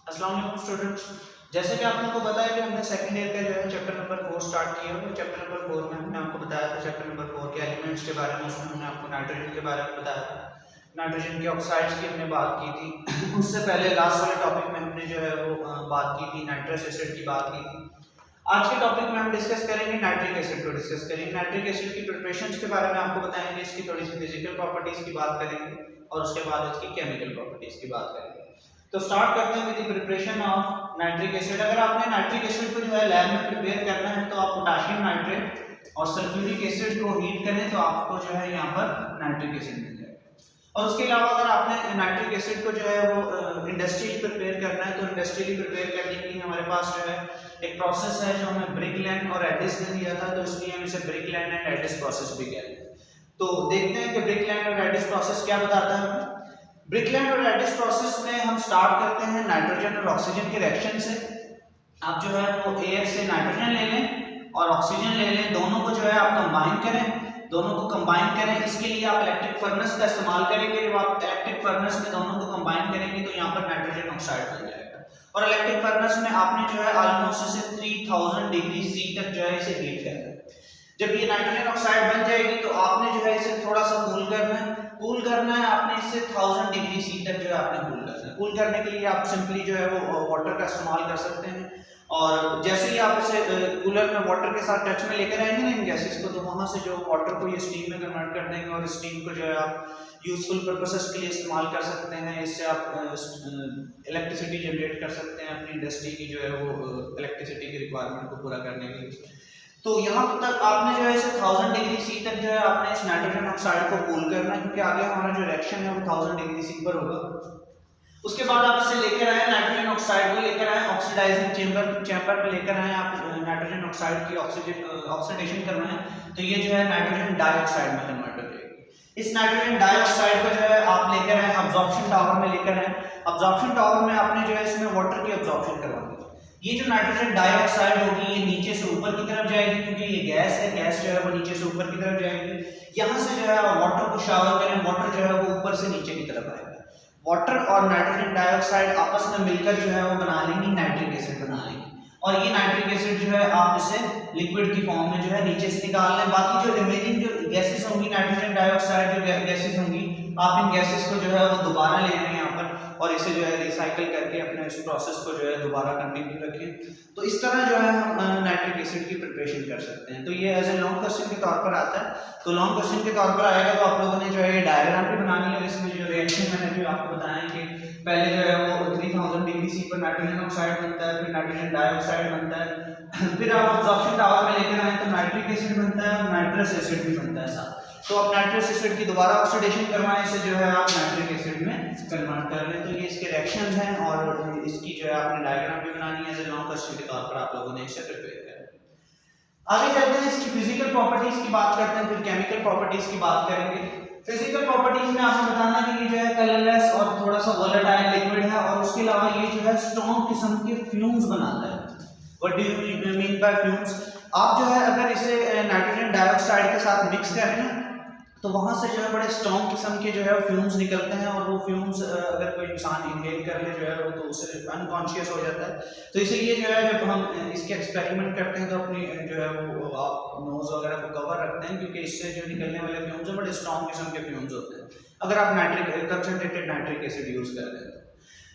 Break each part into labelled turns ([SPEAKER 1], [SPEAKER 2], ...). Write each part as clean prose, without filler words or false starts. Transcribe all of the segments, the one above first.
[SPEAKER 1] अस्सलाम वालेकुम स्टूडेंट्स। जैसे कि आप लोगों को पता है कि हमने सेकंड ईयर का जो है चैप्टर नंबर 4 स्टार्ट किया है। चैप्टर नंबर 4 में हमने आपको बताया था चैप्टर नंबर 4 के एलिमेंट्स के बारे में। उसमें हमने आपको नाइट्रोजन के बारे में बताया था, नाइट्रोजन के ऑक्साइड्स की हमने बात की थी। उससे पहले लास्ट वाले टॉपिक में हमने जो है वो बात की थी, नाइट्रस एसिड की बात की थी। आज के टॉपिक में हम डिस्कस करेंगे नाइट्रिक एसिड को डिस्कस करेंगे। नाइट्रिक एसिड की प्रिपरेशंस के बारे में आपको बताएंगे, इसकी थोड़ी सी फिजिकल प्रॉपर्टीज की बात करेंगे और उसके बाद इसकी केमिकल प्रॉपर्टीज की बात करेंगे। तो स्टार्ट करते हैं with the preparation of nitric acid. अगर आपने नाइट्रिक एसिड को जो है लैब में प्रिपेयर करना है तो आप पोटेशियम नाइट्रेट और सल्फ्यूरिक एसिड को हीट करें तो आपको जो है यहाँ पर नाइट्रिक एसिड मिल जाएगा। और उसके अलावा अगर आपने नाइट्रिक एसिड को जो है वो इंडस्ट्रियल प्रिपेयर करना है तो इंडस्ट्रियली प्रिपेयर करने के लिए हमारे पास जो है एक प्रोसेस है जो हमें ब्रिकलैंड और एडिस ने दिया था, तो इसलिए हम इसे ब्रिकलैंड एंड एडिस प्रोसेस भी कहते हैं। तो देखते हैं कि ब्रिकलैंड और एडिस प्रोसेस क्या बताता है। ब्रिकलैंड और एडिस प्रोसेस में हम स्टार्ट करते हैं नाइट्रोजन और ऑक्सीजन के रिएक्शन से। आप जो है वो एयर से नाइट्रोजन ले लें और ऑक्सीजन ले लें, दोनों को जो है आप कंबाइन करें, दोनों को कंबाइन करें। इसके लिए आप इलेक्ट्रिक फर्नेस का इस्तेमाल करेंगे। जब आप इलेक्ट्रिक फर्नेस में दोनों को कंबाइन करेंगे तो यहाँ पर नाइट्रोजन ऑक्साइड बन जाएगा। और इलेक्ट्रिक फर्नेस में आपने जो है ऑलमोस्ट इसे 3000 डिग्री सी तक जो है इसे हीट करना है। जब ये नाइट्रोजन ऑक्साइड बन जाएगी तो आपने जो है इसे थोड़ा सा कूल करना है। कूल करना है आपने इसे 1000 डिग्री सी तक जो है आपने कूल करना है। कूल करने के लिए आप सिंपली जो है वो वाटर का इस्तेमाल कर सकते हैं। और जैसे ही आप इसे कूलर में वाटर के साथ टच में लेकर आएंगे ना इन गैसेस को, तो वहां से जो वाटर को ये स्टीम में कन्वर्ट कर देंगे और स्टीम को जो है आप यूजफुल पर्पसेस के लिए इस्तेमाल कर सकते हैं। इससे आप इलेक्ट्रिसिटी जनरेट कर सकते हैं अपनी इंडस्ट्री की जो है वो इलेक्ट्रिसिटी की रिक्वायरमेंट को पूरा करने के लिए। तो यहाँ तक आपने जो है इसे 1000 डिग्री सी तक जो है आपने इस नाइट्रोजन ऑक्साइड को कूल करना है, क्योंकि आगे हमारा जो रिएक्शन है वो 1000 डिग्री सी पर होगा। उसके बाद आप इसे लेकर आए, नाइट्रोजन ऑक्साइड को लेकर आए ऑक्सीडाइजिंग चैम्बर पे लेकर आए आप नाइट्रोजन ऑक्साइड की ऑक्सीडेशन करवाएं, तो ये जो है नाइट्रोजन डाइऑक्साइड में कन्वर्ट हो जाएगी। इस नाइट्रोजन डाइऑक्साइड को जो है आप लेकर आए अब्जॉर्प्शन टावर में लेकर आए। अब्जॉर्प्शन टावर में आपने जो है इसमें वाटर की अब्जॉर्प्शन करवानी। ये जो नाइट्रोजन डाइऑक्साइड होगी ये नीचे से ऊपर की तरफ जाएगी, क्योंकि ये गैस है, गैस जो है वो नीचे से ऊपर की तरफ जाएगी। यहाँ से जो है वाटर को शावर करें, वाटर जो है वो ऊपर से नीचे की तरफ आएगा। वाटर और नाइट्रोजन डाइऑक्साइड आपस में मिलकर जो है वो बना लेंगी नाइट्रिक एसिड बना लेंगी। और ये नाइट्रिक एसिड जो है आप इसे लिक्विड की फॉर्म में जो है नीचे से निकाल लें। बाकी जो रिमेनिंग जो गैसेस होंगी, नाइट्रोजन डाइऑक्साइड जो गैसेस होंगी, आप इन गैसेस को जो है वो दोबारा ले लें यहाँ पर और इसे जो है रिसाइकल करके अपने इस प्रोसेस को जो है दोबारा कंटिन्यू रखें। तो इस तरह जो है हम नाइट्रिक एसिड की प्रिपरेशन कर सकते हैं। तो ये एज ए लॉन्ग क्वेश्चन के तौर पर आता है। तो लॉन्ग क्वेश्चन के तौर पर आएगा तो आप लोगों ने जो है ये डायग्राम भी बनानी है। इसमें जो रिएक्शन मैंने भी आपको बताया कि पहले जो है वो 3000 डिग्री सी पर नाइट्रोजन ऑक्साइड बनता है, फिर नाइट्रोजन डाइऑक्साइड बनता है, फिर आप अब्जॉर्प्शन टावर में लेकर आए तो नाइट्रिक एसिड बनता है, नाइट्रस एसिड भी बनता है साथ। तो आप नाइट्रस एसिड की दोबारा ऑक्सीडेशन करवाएं, इसे जो है आप नाइट्रिक एसिड में कन्वर्ट कर लें। तो ये इसके रिएक्शंस हैं और इसकी जो है आपने डायग्राम भी बनानी है। एज ए लॉन्ग क्वेश्चन के तौर पर आप लोगों ने इसे प्रिपेयर करना। आगे चलते हैं, इसकी फिजिकल प्रॉपर्टीज की बात करते हैं, फिर केमिकल प्रॉपर्टीज की बात करेंगे। फिजिकल प्रॉपर्टीज में आपको बताना है कि ये जो है कलरलेस और थोड़ा सा वोलेटाइल लिक्विड है और उसके अलावा ये जो है स्ट्रॉन्ग किस्म के फ्यूम्स बनाता है। What do you mean by fumes? आप जो है अगर इसे नाइट्रोजन डाइऑक्साइड के साथ मिक्स करें ना तो वहां से जो है बड़े स्ट्रॉन्ग किस्म के जो है फ्यूम्स निकलते हैं और वो फ्यूम्स अगर कोई इंसान इनहेल कर ले जो है वो तो उसे अनकॉन्शियस हो जाता है। तो इसीलिए जो है जब हम इसके एक्सपेरिमेंट करते हैं तो अपनी जो है वो आप नोज वगैरह को कवर रखते हैं, क्योंकि इससे जो निकलने वाले फ्यूम्स हैं बड़े स्ट्रॉन्ग किस्म के फ्यूम्स होते हैं अगर आप कंसंट्रेटेड नाइट्रिक एसिड यूज कर रहे हैं।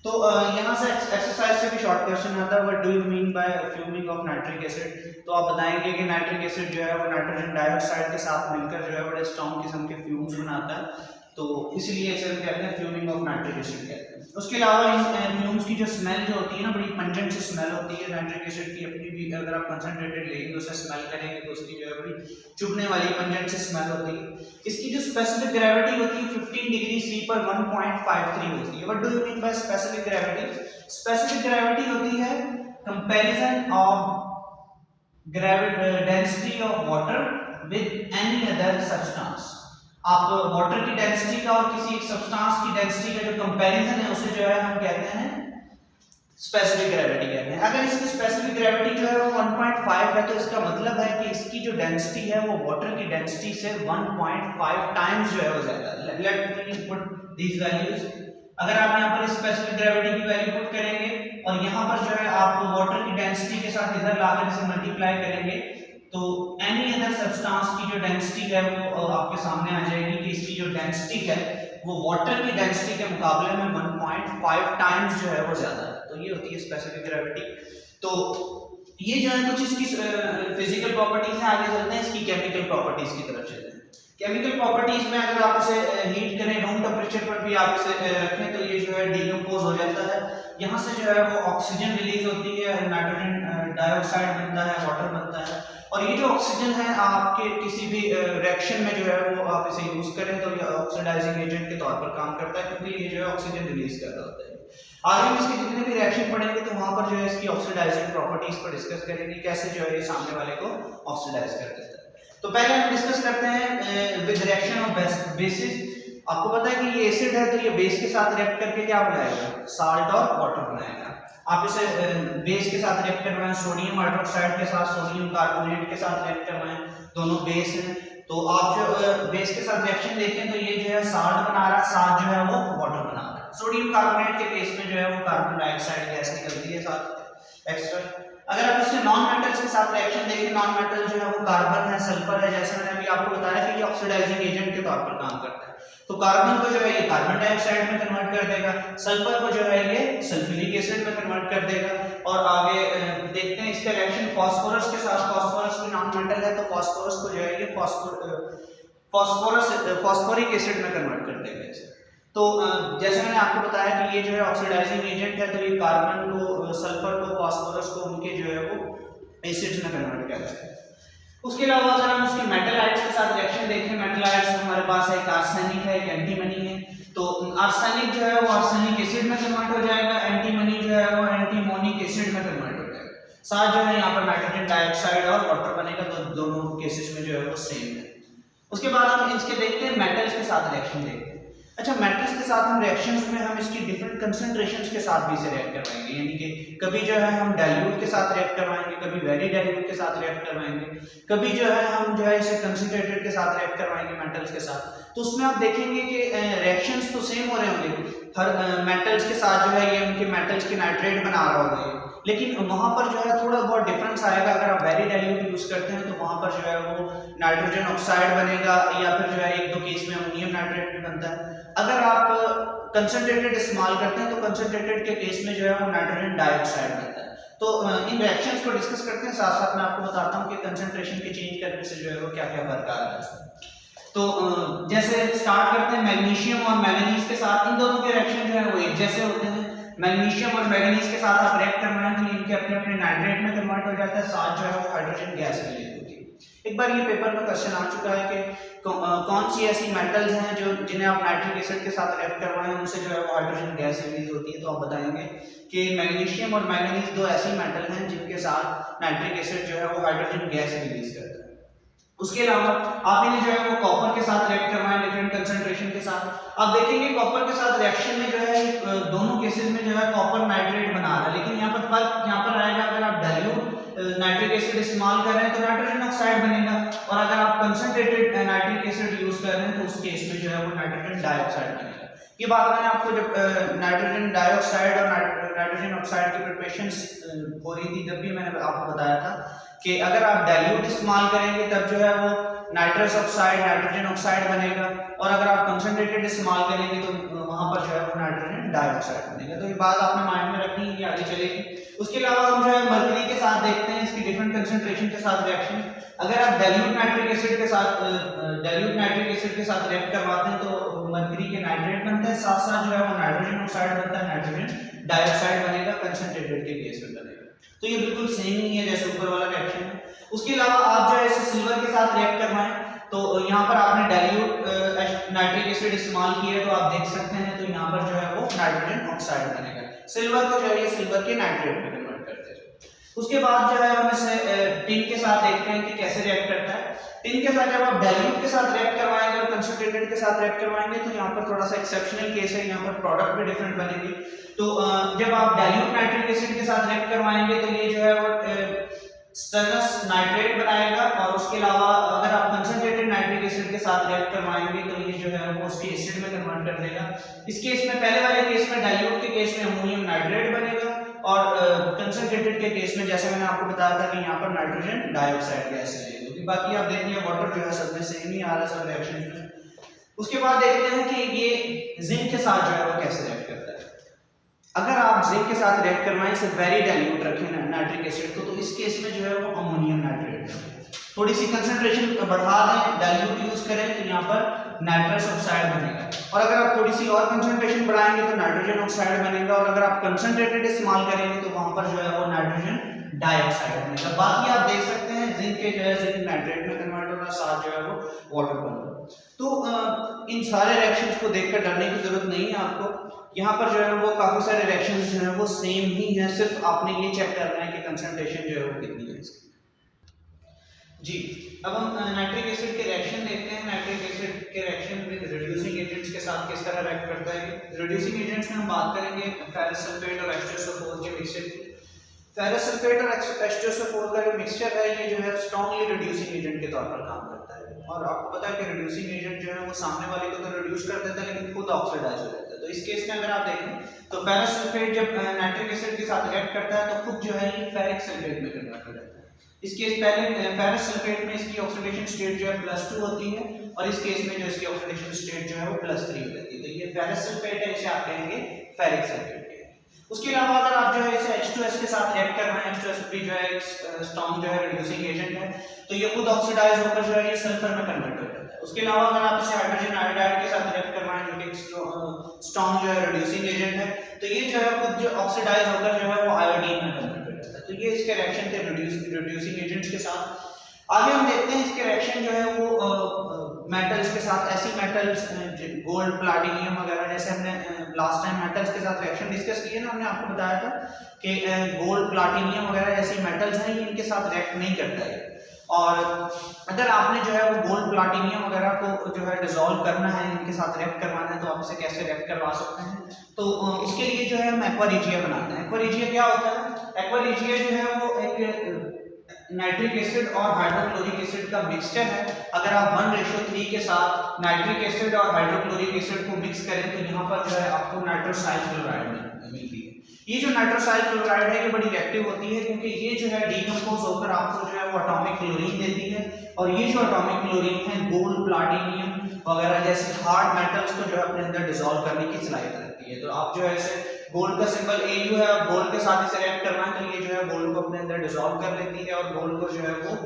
[SPEAKER 1] तो यहाँ से एक्सरसाइज से भी शॉर्ट क्वेश्चन आता है, what do you mean by fuming of nitric acid? तो आप बताएंगे कि नाइट्रिक एसिड जो है वो नाइट्रोजन डाइऑक्साइड के साथ मिलकर जो है बड़े स्ट्रॉन्ग किस्म के फ्यूम्स बनाता है, तो इसलिए इसे हम कहते हैं फ्यूमिंग ऑफ नाइट्रिक एसिड कहते हैं। उसके अलावा इन फ्यूम्स की जो स्मेल जो होती है ना, बड़ी पंजेंट सी स्मेल होती है नाइट्रिक एसिड की। अपनी भी अगर आप कंसंट्रेटेड लेंगे उसे स्मेल करेंगे तो उसकी जो है बड़ी चुभने वाली पंजेंट सी स्मेल होती है। इसकी जो स्पेसिफिक ग्रेविटी होती है 15 डिग्री सी पर 1.53 होती है। What do you mean by specific gravity? Specific gravity होती है comparison of density of water with any other substance. आप वाटर की डेंसिटी का और किसी एक सब्सटेंस की डेंसिटी का जो कंपैरिजन है उसे जो है हम कहते हैं स्पेसिफिक ग्रेविटी कहते हैं। अगर इसकी स्पेसिफिक ग्रेविटी जो है वो 1.5 है तो इसका मतलब है कि इसकी जो डेंसिटी है वो वाटर की डेंसिटी से 1.5 टाइम्स जो है वो ज्यादा है। लेट मी पुट दीस वैल्यूज। अगर आप यहाँ पर स्पेसिफिक ग्रेविटी की वैल्यू पुट करेंगे और यहाँ पर जो है आप वाटर की डेंसिटी के साथ इधर लाकर इसे मल्टीप्लाई करेंगे तो एनी अदर सब्सटेंस की जो डेंसिटी है वो आपके सामने आ जाएगी कि इसकी जो डेंसिटी है वो वाटर की डेंसिटी के मुकाबले में 1.5 टाइम्स जो है वो ज्यादा है। तो ये होती है स्पेसिफिक ग्रेविटी। तो ये जो है कुछ इसकी फिजिकल प्रॉपर्टीज हैं। आगे चलते हैं इसकी केमिकल प्रॉपर्टीज की तरफ चलते हैं। केमिकल प्रॉपर्टीज में अगर आप इसे हीट करें रूम टेम्परेचर पर भी आप इसे रखें तो ये जो है डीकंपोज हो जाता है। यहाँ से जो है वो ऑक्सीजन रिलीज होती है, नाइट्रोजन डाइऑक्साइड बनता है, वाटर बनता है। और ये जो ऑक्सीजन है आपके किसी भी रिएक्शन में जो है वो आप इसे यूज करें तो ये ऑक्सीडाइजिंग एजेंट के तौर पर काम करता है, क्योंकि ये जो है ऑक्सीजन रिलीज कर रहा होता है। आगे हम इसके जितने भी रिएक्शन पढ़ेंगे तो वहां पर जो है इसकी ऑक्सीडाइजिंग प्रॉपर्टीज पर डिस्कस करेंगे, कैसे जो है ये सामने वाले को ऑक्सीडाइज कर देता है। तो पहले हम डिस्कस करते हैं विद रिएक्शन ऑफ बेसिस। आपको पता है कि ये एसिड है तो ये बेस के साथ रिएक्ट करके क्या बनाएगा, साल्ट और वाटर बनाएगा। आप इसे बेस के साथ रिएक्ट करवाएं, सोडियम हाइड्रोक्साइड के साथ सोडियम कार्बोनेट के साथ रिएक्ट करवाएं, दोनों बेस हैं। तो आप जो बेस के साथ रिएक्शन देखें तो ये जो है साल्ट बना रहा है, साथ जो है वो वाटर बना रहा है। सोडियम कार्बोनेट के केस में जो है वो कार्बन डाइऑक्साइड गैस निकलती है साथ एक्स्ट्रा। अगर आप इसके नॉन मेटल्स के साथ रिएक्शन देखें, नॉन मेटल जो है वो कार्बन है, सल्फर है, जैसे मैंने अभी आपको बताया कि ये ऑक्सीडाइजिंग एजेंट के तौर पर काम करता है। तो कार्बन को जो है ये कार्बन डाइऑक्साइड में कन्वर्ट कर देगा, सल्फर को जो है ये सल्फ्यूरिक एसिड में कन्वर्ट कर देगा। और आगे देखते हैं इसका रिएक्शन फास्फोरस के साथ। फास्फोरस भी नॉन मेटल है तो फास्फोरस को जो है ये फास्फोरिक एसिड में कन्वर्ट कर देगा इसे। तो जैसे मैंने आपको बताया कि ये जो है ऑक्सीडाइजिंग एजेंट है, तो ये कार्बन को, सल्फर को, फास्फोरस को उनके जो है वो एसिड्स में कन्वर्ट करता है। उसके अलावा अगर हम उसकी मेटल आइड्स के साथ रिएक्शन देखें, मेटल आइड्स में हमारे पास एक आर्सेनिक है, एक एंटीमनी है। तो आर्सेनिक जो है वो आर्सेनिक एसिड में कन्वर्ट हो जाएगा, एंटीमनी जो है वो एंटीमोनिक एसिड में कन्वर्ट हो जाएगा। साथ जो है यहाँ पर नाइट्रोजन डाइऑक्साइड और वाटर बनेगा, तो दोनों केसेस में जो है वो सेम है। उसके बाद हम इसके देखते हैं मेटल्स के साथ रिएक्शन देखते हैं। अच्छा, मेटल्स के साथ हम रिएक्शंस में हम इसकी डिफरेंट कंसंट्रेशंस के साथ भी इसे रिएक्ट करवाएंगे, यानी कि कभी जो है हम डाइल्यूट के साथ रिएक्ट करवाएंगे, कभी वेरी डाइल्यूट के साथ रिएक्ट करवाएंगे, कभी जो है हम जो है इसे कंसंट्रेटेड के साथ रिएक्ट करवाएंगे मेटल्स के साथ। तो उसमें आप देखेंगे कि रिएक्शंस तो सेम हो रहे होंगे, हर मेटल्स के साथ जो है ये उनके मेटल्स के नाइट्रेट बना रहा होगा, लेकिन वहां पर जो है थोड़ा बहुत डिफरेंस आएगा। अगर आप वेरी डाइल्यूट यूज करते हैं तो वहां पर जो है वो नाइट्रोजन ऑक्साइड बनेगा, या फिर जो है एक दो केस में अमोनियम नाइट्रेट भी बनता है। अगर आप कंसंट्रेटेड इस्तेमाल करते हैं तो कंसंट्रेटेड के केस में जो है वो नाइट्रोजन डाइऑक्साइड बनता है। तो इन रिएक्शंस को डिस्कस करते हैं, साथ साथ मैं आपको बताता हूँ कि कंसंट्रेशन के चेंज करने से जो है वो क्या क्या फर्क आ रहा है उसमें। तो जैसे स्टार्ट करते हैं मैग्नीशियम और मैंगनीज के साथ। इन दोनों के रिएक्शन जो है वो एक जैसे होते हैं। मैग्नीशियम और मैंगनीज के साथ आप रिएक्ट करवाएं तो इनके अपने अपने नाइट्रेट में कन्वर्ट हो जाता है, साथ जो है वो हाइड्रोजन गैस रिलीज होती है। एक बार ये पेपर में क्वेश्चन आ चुका है कि कौन सी ऐसी मेटल्स हैं जो जिन्हें आप नाइट्रिक एसिड के साथ रिएक्ट करवाएं उनसे जो है वो हाइड्रोजन गैस रिलीज होती है। तो आप बताएंगे कि मैग्नीशियम और मैंगनीज दो ऐसी मेटल हैं जिनके साथ नाइट्रिक एसिड जो है वो हाइड्रोजन गैस रिलीज करता है। उसके अलावा आप इन्हें जो है वो कॉपर के साथ रिएक्ट करवाएं डिफरेंट कंसंट्रेशन के साथ। आप देखेंगे कॉपर के साथ रिएक्शन में जो है दोनों केसेस में जो है कॉपर नाइट्रेट बना रहा है, लेकिन यहाँ पर फर्क यहाँ पर आएगा, अगर आप डाइल्यूट नाइट्रिक एसिड इस्तेमाल कर रहे हैं तो नाइट्रोजन ऑक्साइड बनेगा, और अगर आप कंसंट्रेटेड नाइट्रिक एसिड यूज कर रहे हैं तो उस केस में जो है वो नाइट्रोजन डाइऑक्साइड बनेगा। ये बात मैंने आपको जब नाइट्रोजन डाइऑक्साइड और नाइट्रोजन ऑक्साइड की प्रिपरेशंस हो रही थी तब भी मैंने आपको बताया था कि अगर आप डाइल्यूट इस्तेमाल करेंगे तब जो है वो नाइट्रस ऑक्साइड नाइट्रोजन ऑक्साइड बनेगा, और अगर आप कंसंट्रेटेड इस्तेमाल करेंगे तो वहां पर जो है वो नाइट्रोजन डाइऑक्साइड बनेगा। तो ये बात आपने माइंड में रखनी है, आगे चलेगी। उसके अलावा हम जो है मर्करी के साथ देखते हैं इसकी डिफरेंट कंसंट्रेशन के साथ रिएक्शन। अगर आप डाइल्यूट नाइट्रिक एसिड के साथ रिएक्ट करवाते हैं तो मर्करी के नाइट्रेट बनता है, साथ साथ जो है वो नाइट्रोजन ऑक्साइड बनता है, नाइट्रोजन डाइऑक्साइड बनेगा, कंसंट्रेटेड के केस में बनेगा। तो ये बिल्कुल सेम ही है जैसे ऊपर वाला रिएक्शन है। उसके अलावा आप जो है इसे सिल्वर के साथ रिएक्ट करवाएं तो यहाँ पर आपने डाइल्यूट नाइट्रिक एसिड इस्तेमाल किया है तो आप देख सकते हैं, तो यहाँ पर जो है वो नाइट्रोजन ऑक्साइड बनेगा। सिल्वर को जो है ये सिल्वर के नाइट्रेट में कन्वर्ट करते हैं। उसके बाद जो है हम इसे टिन के साथ देखते हैं कि कैसे रिएक्ट करता है। टिन के साथ जब आप डाइल्यूट के साथ रिएक्ट करवाएंगे और कंसंट्रेटेड के साथ रिएक्ट करवाएंगे तो यहाँ पर थोड़ा सा एक्सेप्शनल केस है, यहाँ पर प्रोडक्ट भी डिफरेंट बनेगी। तो जब आप डाइल्यूट नाइट्रिक एसिड के साथ रिएक्ट करवाएंगे तो ये जो है वो स्टर्नस नाइट्रेट बनाएगा, और उसके अलावा अगर आप कंसंट्रेटेड नाइट्रिक एसिड के साथ रिएक्ट करवाएंगे तो ये जो है वो उसके एसिड में कन्वर्ट कर देगा। इस केस में पहले वाले केस में डाइल्यूट के केस में अमोनियम नाइट्रेट बनेगा, और कंसंट्रेटेड के केस में जैसे मैंने आपको बताया था कि यहाँ पर नाइट्रोजन डाइऑक्साइड गैस है, क्योंकि बाकी आप देख लिया वाटर जो है सब में सेम ही आ रहा है सब रिएक्शन में। उसके बाद देखते हैं कि ये जिंक के साथ जो है वो कैसे रिएक्ट करता है। अगर आप जिंक के साथ रिएक्ट करवाएं, सिर्फ वेरी डाइल्यूट रखें नाइट्रिक एसिड को, तो इस केस में जो है वो अमोनियम नाइट्रेट है। थोड़ी सी कंसंट्रेशन बढ़ा दें, डाइल्यूट यूज करें, तो यहाँ पर नाइट्रस ऑक्साइड बनेगा। और अगर आप थोड़ी सी और कंसंट्रेशन बढ़ाएंगे तो नाइट्रोजन ऑक्साइड बनेगा, और अगर आप कंसंट्रेटेड इस्तेमाल करेंगे तो वहां पर जो है वो नाइट्रोजन डाइऑक्साइड बनेगा। बाकी आप देख सकते हैं जिंक के जो है जिंक नाइट्रेट में कन्वर्ट होगा, साथ जो है वो वाटर बनेगा। तो इन सारे रिएक्शंस को देखकर डरने की जरूरत नहीं है आपको। यहाँ पर जो है वो काफी सारे रिएक्शंस जो है वो सेम ही हैं, सिर्फ आपने ये चेक करना है कि कंसंट्रेशन जो है वो कितनी है इसकी। जी, अब हम नाइट्रिक एसिड के रिएक्शन देखते हैं। नाइट्रिक एसिड के रिएक्शन विद रिड्यूसिंग एजेंट्स के साथ किस तरह रिएक्ट करता है। रिड्यूसिंग एजेंट्स में हम बात करेंगे फेरस सल्फेट और H2SO4 के मिक्सचर की। फेरस सल्फेट और H2SO4 का जो मिक्सचर है ये जो है स्ट्रांगली रिड्यूसिंग एजेंट के तौर पर काम करता है। और आपको पता है कि रिड्यूसिंग एजेंट जो है वो सामने वाले को तो रिड्यूस कर देता है लेकिन खुद ऑक्सीडाइज हो जाता है। तो इस केस में अगर आप देखें तो फेरस सल्फेट जब नाइट्रिक एसिड के साथ रिएक्ट करता है तो खुद जो है ये फेरिक सल्फेट में कन्वर्ट हो जाता है। इस केस पहले फेरस सल्फेट में इसकी ऑक्सीडेशन स्टेट जो है +2 होती है, और इस केस में जो इसकी ऑक्सीडेशन स्टेट जो है वो +3 हो जाती है। तो ये फेरस सल्फेट है, इसे आप कहेंगे फेरिक सल्फेट। उसके अलावा अगर आप जो है इसे H2S के साथ रिएक्ट कर रहे हैं, H2S भी जो है स्ट्रॉन्ग जो है रिड्यूसिंग एजेंट है, तो ये खुद ऑक्सीडाइज होकर जो है ये सल्फर में कन्वर्ट हो जाता है। उसके अलावा अगर आप इसे हाइड्रोजन आयोडाइड के साथ रिएक्ट कर रहे हैं जो कि स्ट्रॉन्ग जो है रिड्यूसिंग एजेंट है, तो ये जो है खुद जो ऑक्सीडाइज होकर जो है वो आयोडीन में कन्वर्ट हो जाता है। तो ये इसके रिएक्शन थे रिड्यूसिंग एजेंट्स के साथ। आगे हम देखते हैं इसके रिएक्शन जो है वो मेटल्स के साथ, ऐसी मेटल्स गोल्ड प्लैटिनियम वगैरह, जैसे हमने लास्ट टाइम मेटल्स के साथ रिएक्शन डिस्कस किए ना, हमने आपको बताया था कि गोल्ड प्लैटिनियम वगैरह ऐसी मेटल्स हैं ये इनके साथ रिएक्ट नहीं करता है। और अगर आपने जो है वो गोल्ड प्लैटिनियम वगैरह को जो है डिसॉल्व करना है, इनके साथ रिएक्ट करवाना है, तो आप इसे कैसे रिएक्ट करवा सकते हैं। तो इसके लिए जो है हम एक्वा रिजिया बनाते हैं। एक्वा रिजिया क्या होता है? एक्वा रिजिया जो है वो एक नाइट्रिक एसिड और हाइड्रोक्लोरिक एसिड का मिक्सचर है। अगर आप 1:3 के साथ नाइट्रिक एसिड और हाइड्रोक्लोरिक एसिड को मिक्स करें तो यहाँ पर जो है आपको नाइट्रोसाइल क्लोराइड मिलती है। ये जो नाइट्रोसाइल क्लोराइड है ये बड़ी रिएक्टिव होती है, क्योंकि ये जो है डीकंपोज होकर आपको जो है वो एटॉमिक क्लोरीन देती है, और ये जो एटॉमिक क्लोरीन है गोल्ड प्लैटिनियम वगैरह जैसे हार्ड मेटल्स को जो है अपने अंदर डिसॉल्व करने की सलाहियत रखती है। तो आप जो है इसे गोल्ड का सिंबल Au है, आप गोल्ड के साथ इसे रिएक्ट करवाएं तो ये जो है गोल्ड को अपने अंदर डिसॉल्व कर लेती है और गोल्ड को जो है वो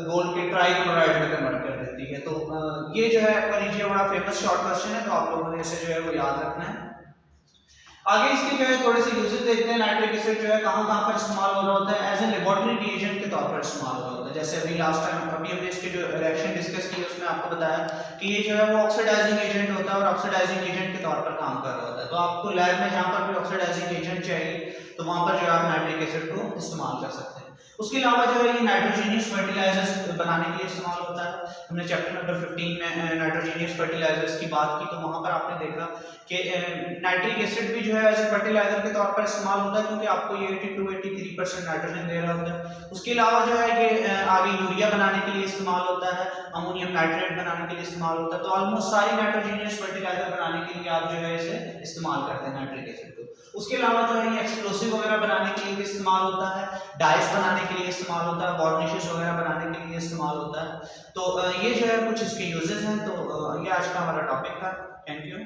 [SPEAKER 1] गोल्ड के ट्राइक्लोराइड में कन्वर्ट कर देती है। तो ये जो है एक्वा रिजिया बड़ा फेमस शॉर्ट क्वेश्चन है, तो आप लोगों ने इसे जो है वो याद रखना है। आगे इसके जो है थोड़े से यूजेस देखते हैं। नाइट्रिक एसिड जो है कहाँ पर इस्तेमाल हो रहा होता है? एज ए लेबोरेटरी रिएजेंट के तौर पर इस्तेमाल हो रहा होता है। जैसे अभी लास्ट टाइम हमने इसके जो रिएक्शन डिस्कस की उसमें आपको बताया कि ये जो है वो ऑक्सीडाइजिंग एजेंट होता है और ऑक्सीडाइजिंग एजेंट के तौर पर काम कर रहा होता है। तो आपको लैब में जहाँ पर भी ऑक्सीडाइजिंग एजेंट चाहिए तो वहाँ पर जो है आप नाइट्रिक एसिड को इस्तेमाल कर सकते हैं। उसके अलावा जो है ये नाइट्रोजीनियस फर्टिलाइजर्स बनाने के लिए इस्तेमाल होता है। हमने चैप्टर नंबर 15 में नाइट्रोजीनियस फर्टिलाइजर्स की बात की, तो वहाँ पर आपने देखा कि नाइट्रिक एसिड भी जो है एज ए फर्टिलाइजर के तौर पर इस्तेमाल होता है, क्योंकि आपको ये 82-83% नाइट्रोजन दे रहा होता है। उसके अलावा जो है ये आगे यूरिया बनाने के लिए इस्तेमाल होता है, अमोनियम नाइट्रेट बनाने के लिए इस्तेमाल होता है। तो ऑलमोस्ट सारी नाइट्रोजीनियस फर्टिलाइजर बनाने के लिए आप जो है इसे इस्तेमाल करते हैं नाइट्रिक एसिड को। उसके अलावा जो है ये एक्सप्लोसिव वगैरह बनाने के लिए भी इस्तेमाल होता है, डाइस बनाने के लिए इस्तेमाल होता है, वार्निशेस वगैरह बनाने के लिए इस्तेमाल होता है। तो ये जो है कुछ इसके यूजेस हैं। तो ये आज का हमारा टॉपिक था। Thank you.